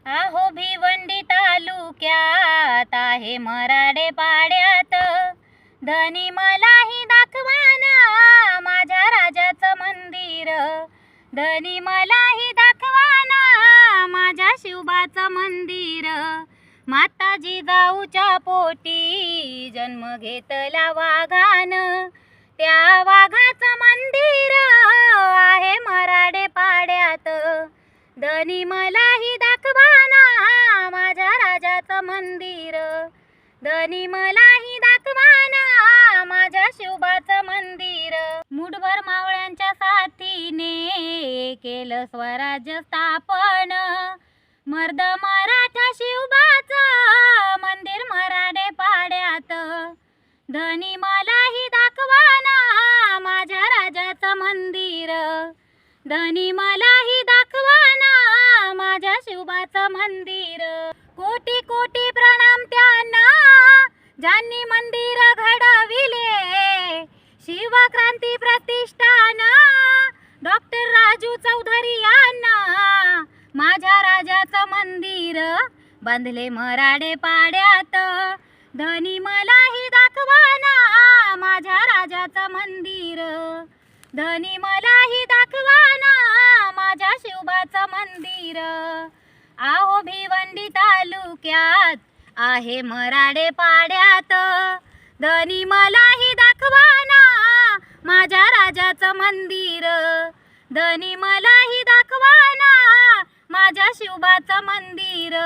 आहो भिवंडी तालुक्यात आहे मराठे पाड्यात, धनी मलाही दाखवाना माझ्या राजाचं मंदिर, धनी मलाही दाखवाना माझ्या शिवबाचं मंदिर। माता जिजाऊच्या पोटी जन्म घेतला वाघान, त्या वाघाचं मंदिर आहे मराठे पाड्यात, धनी मलाही दाखवाना माझ्या राजाचं मंदिर, धनी मलाही दाखवाना माझ्या शिवबाचं मंदिर। मुठभर मावळ्यांच्या साथीने केलं स्वराज्य स्थापन, मर्द मराठा शिवबाचं मंदिर मराठे पाड्यात, धनी मलाही दाखवाना माझ्या राजाचं मंदिर, धनी मलाही दाखवाना माझ्या शिवबाचं मंदिर। कोटी कोटी प्रणाम त्यांना ज्यांनी मंदिर घडविले, शिवक्रांती प्रतिष्ठान डॉक्टर राजू चौधरी यांना माझ्या राजाचं मंदिर बांधले मराठे पाड्यात, धनी मलाही दाखवाना माझ्या राजाचं मंदिर, धनी मलाही दाखवाना माझ्या शिवबाचं मंदिर। आहो भिवंडी तालुक्यात आहे मराठे पाड्यात, धनी मलाही दाखवाना माझ्या राजाचं मंदिर, धनी मलाही दाखवाना माझ्या शिवबाचं मंदिर।